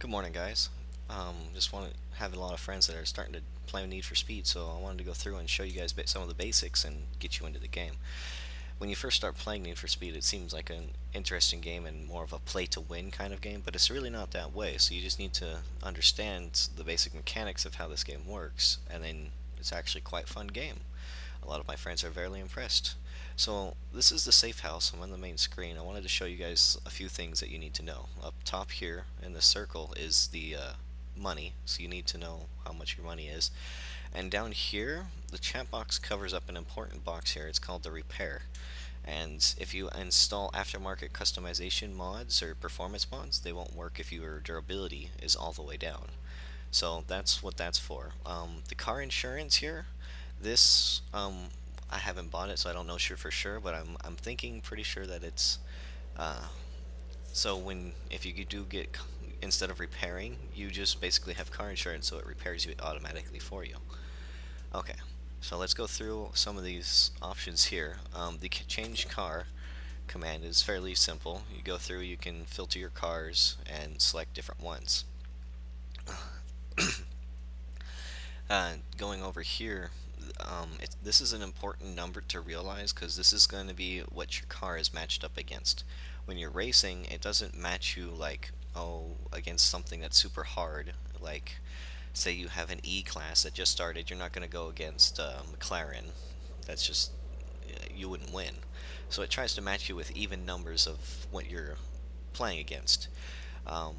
Good morning, guys. Just want to have a lot of friends that are starting to play Need for Speed, so I wanted to go through and show you guys some of the basics and get you into the game. When you first start playing Need for Speed, it seems like an interesting game and more of a play to win kind of game, but it's really not that way. So you just need to understand the basic mechanics of how this game works, and then it's actually quite a fun game. A lot of my friends are very impressed. So this is the safe house. I'm on the main screen. I wanted to show you guys a few things that you need to know. Up top here in the circle is the money, so you need to know how much your money is. And down here, the chat box covers up an important box here. It's called the repair. And if you install aftermarket customization mods or performance mods, they won't work if your durability is all the way down. So that's what that's for. The car insurance here, this I haven't bought it, so I don't know sure for sure, but I'm thinking pretty sure that it's uh, so when if you do get instead of repairing, you just basically have car insurance, so it repairs you automatically for you. Okay, so let's go through some of these options here. The change car command is fairly simple. You go through, you can filter your cars and select different ones. Going over here, this is an important number to realize because this is going to be what your car is matched up against. When you're racing, it doesn't match you like, oh, against something that's super hard. Like, say you have an E class that just started, you're not going to go against McLaren. That's just, you wouldn't win. So it tries to match you with even numbers of what you're playing against. Um,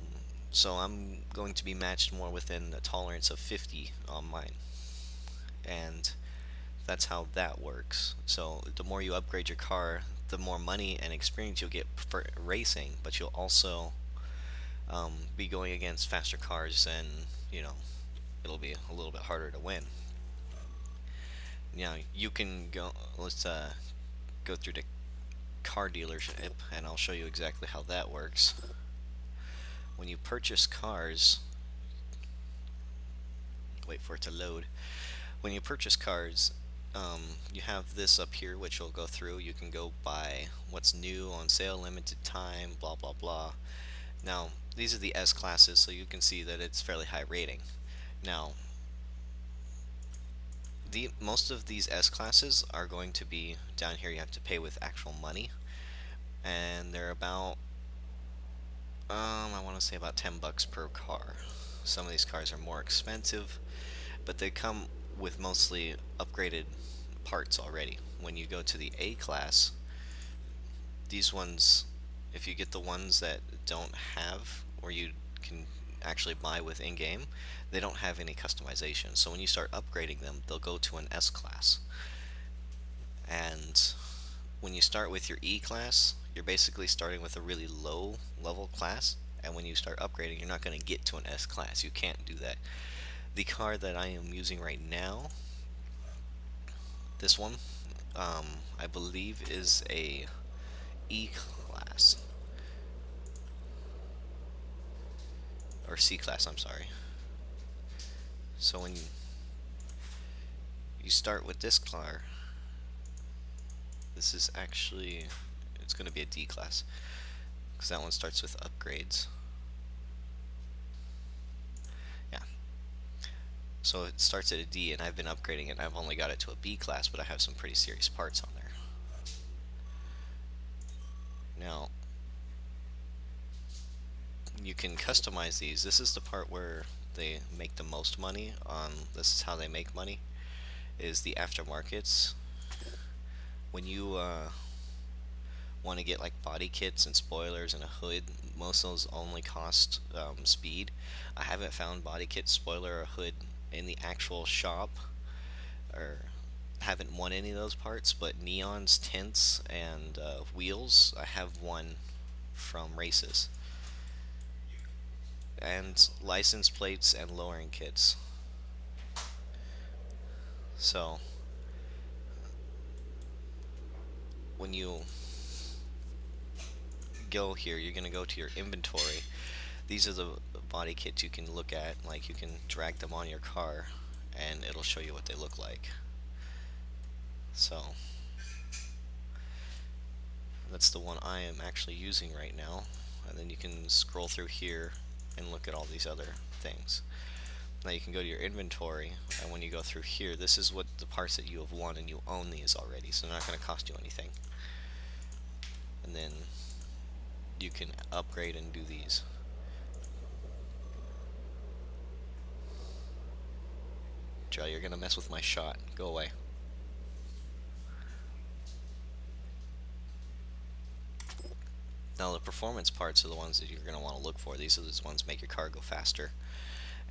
so I'm going to be matched more within a tolerance of 50 on mine. And that's how that works. So the more you upgrade your car, the more money and experience you'll get for racing, but you'll also be going against faster cars, and it'll be a little bit harder to win. Now you can go. Let's go through the car dealership, and I'll show you exactly how that works. When you purchase cars, wait for it to load. When you purchase cars, you have this up here, which will go through. You can go buy what's new on sale, limited time, blah blah blah. Now, these are the S classes, so you can see that it's fairly high rating. Now, the most of these S classes are going to be down here. You have to pay with actual money, and they're about I want to say about $10 per car. Some of these cars are more expensive, but they come with mostly upgraded parts already. When you go to the A class, these ones, if you get the ones that don't have, or you can actually buy with in-game, they don't have any customization. So when you start upgrading them, they'll go to an S class. And when you start with your E class, you're basically starting with a really low level class. And when you start upgrading, you're not going to get to an S class. You can't do that. The car that I am using right now, this one, I believe is a E class or C class. I'm sorry. So when you start with this car, this is actually it's going to be a D class because that one starts with upgrades. Yeah. So it starts at a D, and I've been upgrading it. I've only got it to a B class, but I have some pretty serious parts on there. Now, you can customize these. This is the part where they make the most money. This is how they make money, is the aftermarkets. When you want to get like body kits and spoilers and a hood, most of those only cost speed. I haven't found body kit, spoiler, or hood in the actual shop, or haven't won any of those parts, but neons, tints, and wheels, I have one from races. And license plates and lowering kits. So when you go here, you're going to go to your inventory. These are the body kits you can look at, like you can drag them on your car and it'll show you what they look like. So that's the one I am actually using right now. And then you can scroll through here and look at all these other things. Now you can go to your inventory, and when you go through here, this is what the parts that you have won, and you own these already, so they're not going to cost you anything. And then you can upgrade and do these. Joe, you're going to mess with my shot. Go away. Now the performance parts are the ones that you're going to want to look for. These are the ones that make your car go faster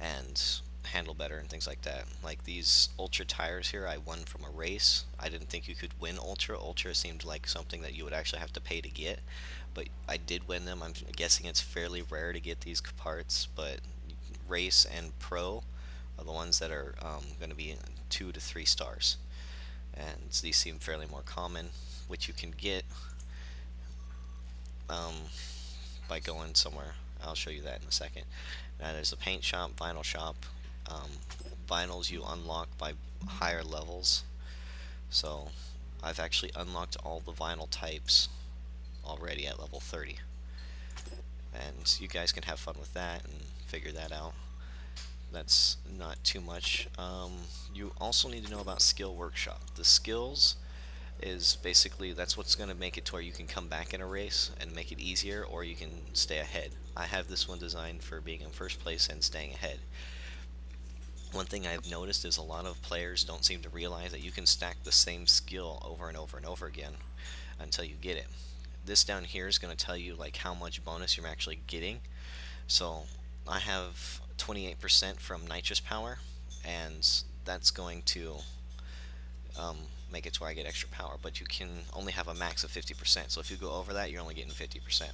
and handle better and things like that. Like these Ultra tires here, I won from a race. I didn't think you could win Ultra. Ultra seemed like something that you would actually have to pay to get, but I did win them. I'm guessing it's fairly rare to get these parts, but race and pro are the ones that are going to be 2 to 3 stars, and these seem fairly more common, which you can get um, by going somewhere. I'll show you that in a second. Now there's a paint shop, vinyl shop. Vinyls you unlock by higher levels. So I've actually unlocked all the vinyl types already at level 30. And you guys can have fun with that and figure that out. That's not too much. You also need to know about Skill Workshop. The skills is basically, that's what's going to make it to where you can come back in a race and make it easier, or you can stay ahead. I have this one designed for being in first place and staying ahead. One thing I've noticed is a lot of players don't seem to realize that you can stack the same skill over and over and over again until you get it. This down here is going to tell you like how much bonus you're actually getting. So I have 28% from nitrous power, and that's going to make it to where I get extra power, but you can only have a max of 50%, so if you go over that, you're only getting 50%.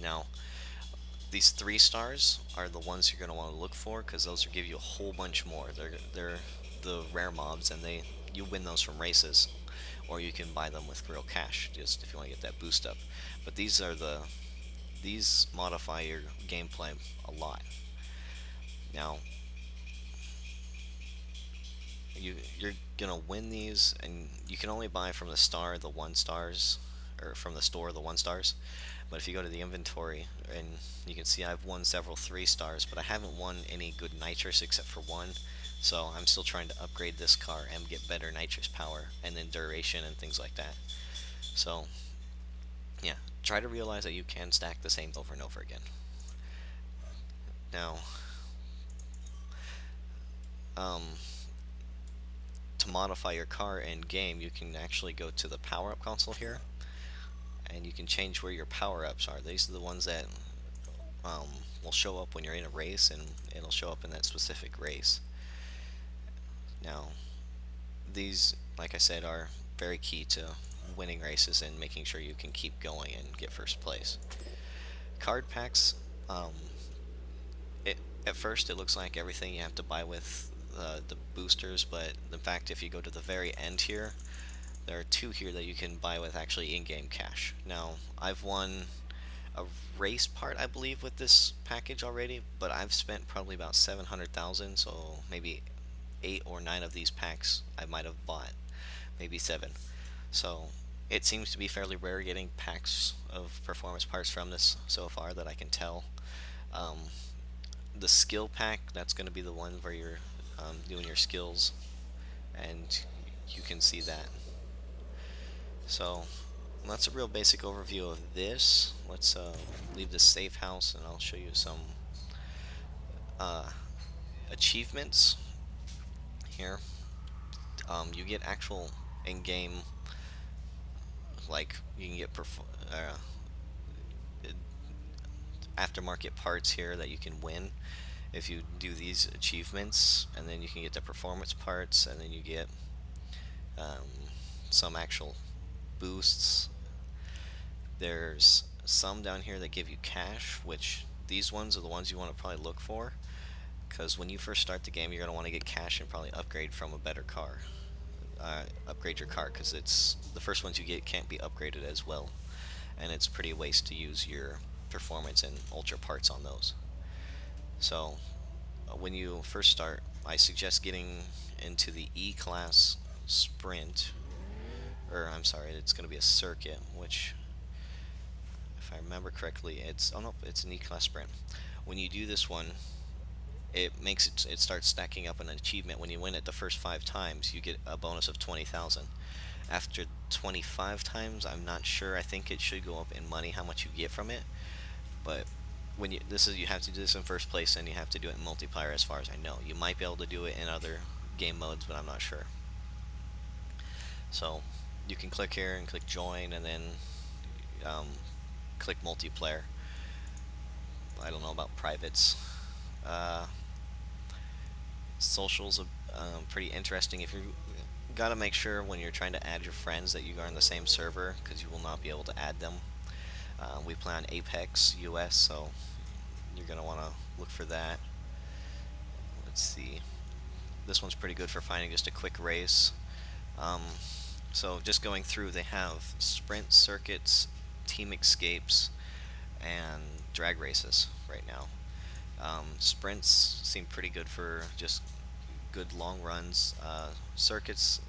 Now these 3 stars are the ones you're going to want to look for, because those will give you a whole bunch more. They're the rare mobs, and you win those from races, or you can buy them with real cash, just if you want to get that boost up. But these modify your gameplay a lot. Now you're gonna win these, and you can only buy from the star the 1 stars, or from the store the 1 stars. But if you go to the inventory, and you can see I've won several 3 stars, but I haven't won any good nitrous except for 1. So I'm still trying to upgrade this car and get better nitrous power and then duration and things like that. So yeah, try to realize that you can stack the same over and over again. Now to modify your car in game, you can actually go to the power-up console here, and you can change where your power-ups are. These are the ones that will show up when you're in a race, and it'll show up in that specific race. Now these, like I said, are very key to winning races and making sure you can keep going and get first place. Card packs, at first it looks like everything you have to buy with the boosters, but in fact if you go to the very end here, there are 2 here that you can buy with actually in-game cash. Now I've won a race part, I believe, with this package already, but I've spent probably about 700,000, so maybe 8 or 9 of these packs I might have bought, maybe 7. So it seems to be fairly rare getting packs of performance parts from this so far that I can tell. The skill pack, that's going to be the one where you're doing your skills, and you can see that. So that's a real basic overview of this. Let's leave this safe house, and I'll show you some achievements here. You get actual in-game, like you can get aftermarket parts here that you can win if you do these achievements, and then you can get the performance parts, and then you get some actual boosts. There's some down here that give you cash, which these ones are the ones you want to probably look for, because when you first start the game, you're going to want to get cash and probably upgrade from a better car. Upgrade your car, because it's the first ones you get can't be upgraded as well, and it's pretty a waste to use your performance and ultra parts on those. So when you first start, I suggest getting into the E-Class Sprint, or I'm sorry, it's going to be a circuit, which if I remember correctly, it's, oh no, it's an E-Class Sprint. When you do this one, it starts stacking up an achievement. When you win it the first 5 times, you get a bonus of 20,000. After 25 times, I'm not sure. I think it should go up in money how much you get from it. But you have to do this in first place, and you have to do it in multiplayer as far as I know. You might be able to do it in other game modes, but I'm not sure. So you can click here and click join, and then um, click multiplayer. I don't know about privates. Uh, Socials are pretty interesting. If you gotta make sure when you're trying to add your friends that you are on the same server, because you will not be able to add them. We play on Apex US, so you're gonna want to look for that. Let's see. This one's pretty good for finding just a quick race. Um, so just going through, they have sprint circuits, team escapes, and drag races right now. Sprints seem pretty good for just good long runs. Circuits